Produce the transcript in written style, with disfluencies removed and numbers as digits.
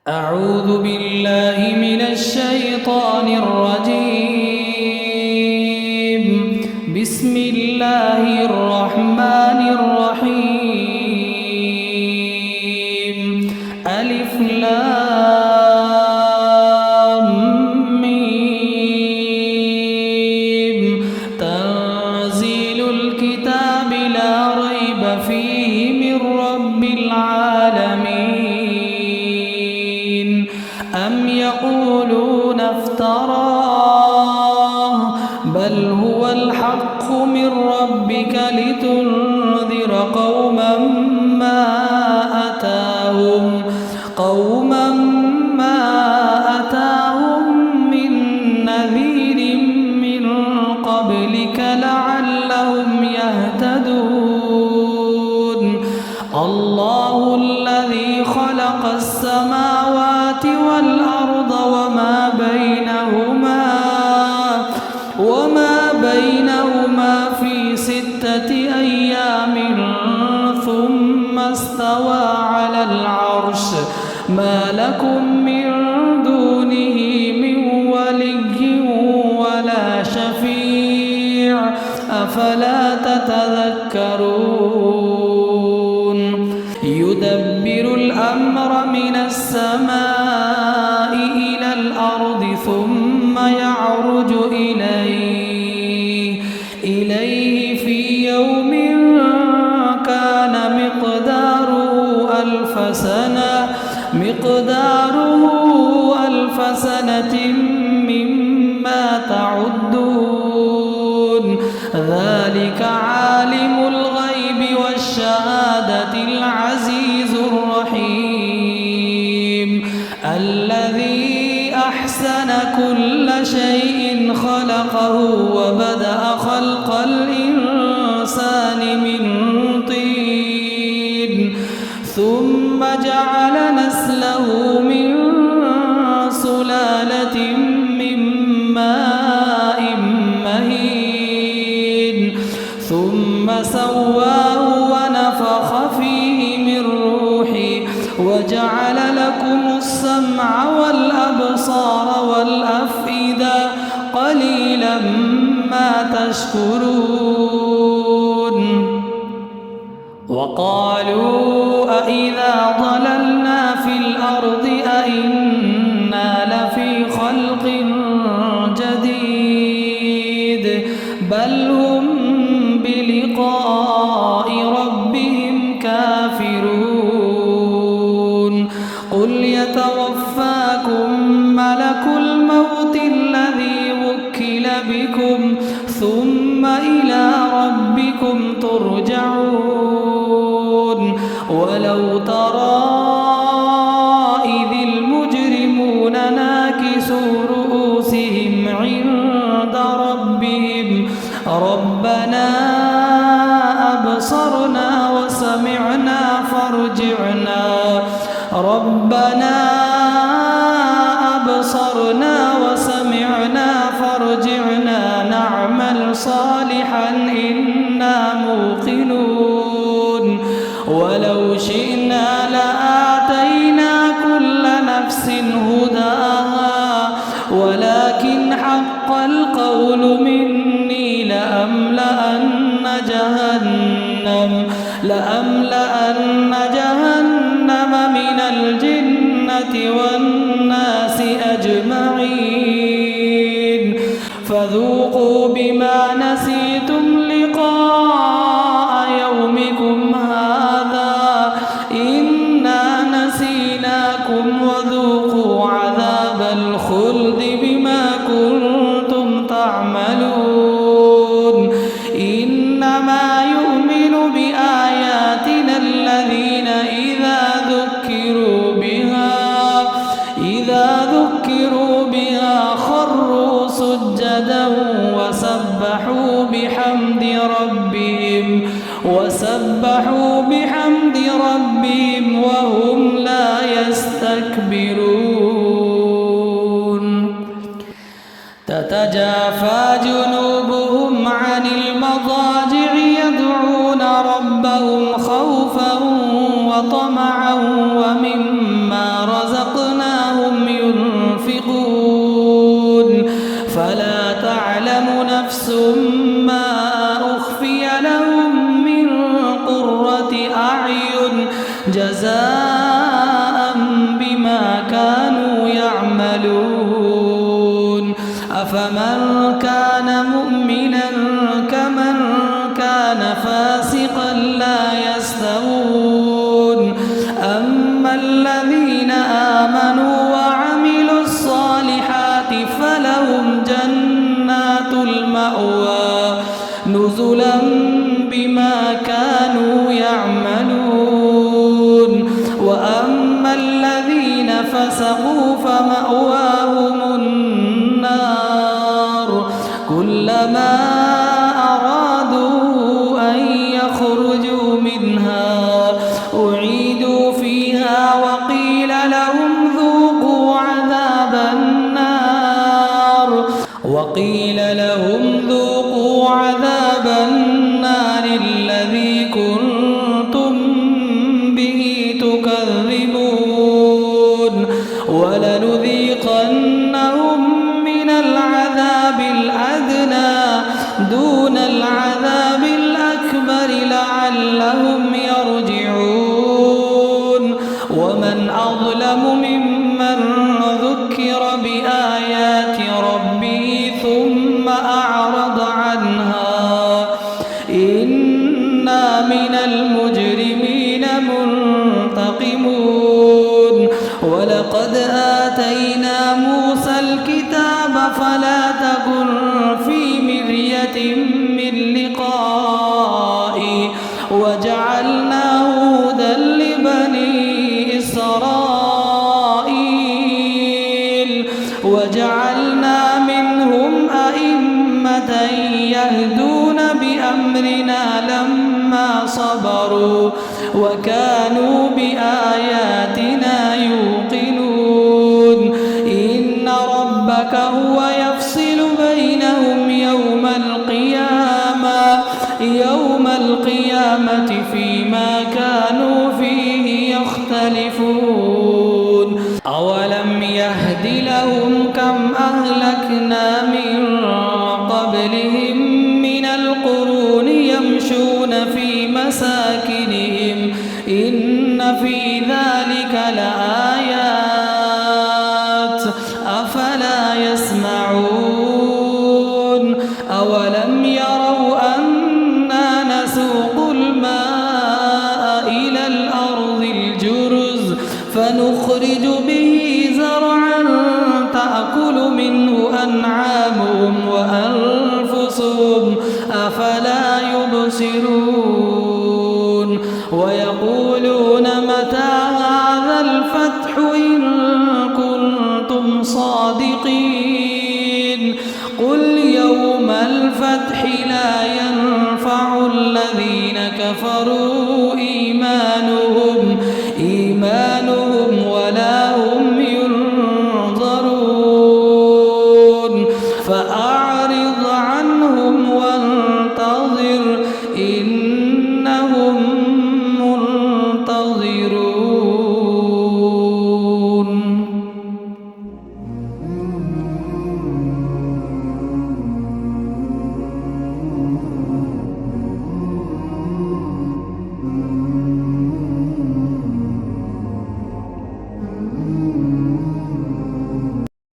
أعوذ بالله من الشيطان الرجيم. بسم الله الرحمن الرحيم. ألف لام ميم. تنزيل الكتاب لا ريب فيه من رب العالمين. أم يقولون افتراه بل هو الحق من ربك لتنذر قوما ما أتاهم من نذير من قبلك لعلهم يهتدون. الله الذي خلق السماوات والأرض وما بينهما في 6 أيام ثم استوى على العرش. ما لكم من دونه من ولي ولا شفيع أفلا تتذكرون. يدبر الأمر من السماء إلى الأرض ثم يعرج إليه في يوم كان مقداره ألف سنة مما تعدون. ذلك عالم الغيب والشهادة العزيز الرحيم. الذي أحسن كل شيء خلقه وبدأ خلق الإنسان من طين ثم جعل نسله من سلالة من ماء مهين ثم سواه ونفخ فيه من روحه وجعل لكم السمع والأبصار والأفئدة قليلا ما تشكرون. وقالوا أإذا ضللنا في الأرض أإنا لفي خلق جديد بل هم بلقاء ربهم كافرون. قل يتوفاكم ملك الموت الذي وكل بكم ثم إلى ربكم ترجعون. ولو ترى إذ المجرمون ناكسوا رؤوسهم عند ربهم ربنا أبصرنا وسمعنا فارجعنا نعمل صالحا إنا موقنون. ولو شئنا لآتينا كل نفس هداها ولكن حق القول مني لأملأن جهنم من الجنة والناس أجمعين. فذوقوا بما نسيتم لقاء يومكم هذا إنا نسيناكم وذوقوا عذاب الخلد بما كنتم تعملون. إنما يؤمن بآياتنا الذين إذا ذكروا بها خروا سجدا وسبحوا بحمد ربهم وهم لا يستكبرون. تتجافى جنوبهم عن المضاجع يدعون ربهم خوفا وطمعا ومما رزقناهم فلا تعلم نفس ما أخفي لهم من قرة أعين جزاء بما كانوا يعملون أفمن كان مؤمنا كمن كان فاسقا لا يستوون أما الذين آمنوا وعملوا الصالحات فلهم جنات المأوى نزلا بما كانوا يعملون وأما الذين فسقوا فمأواهم النار كلما أرادوا أن يخرجوا منها أعيدوا فيها وقيل لهم ذوقوا عذاب النار الذي كنتم به تكذبون ولنذيقنهم من العذاب الأدنى دون العذاب الأكبر لعلهم يرجعون ومن أظلم ممن ذكر بآيات ربه ثم أعرض عنها إنا من المجرمين منتقمون ولقد آتينا موسى الكتاب فلا تكن في مرية من لقائه وجعلناه هدى لبني إسرائيل وجعلنا منهم أئمة يهدون بأمرنا لما صبروا وكانوا بآياتنا يوقنون إن ربك هو يفصل بينهم يوم القيامة فيما كانوا فيه يختلفون أولم يهد لهم كم أهلكنا من قبلهم من القرون يمشون في مساكنهم إن في ذلك لآيات أفلا يسمعون أولم يروا أنا نسوق الماء إلى الأرض الجرز فنخرج به زرعا تأكل منه أنعامهم وأنفسهم أفلا يبصرون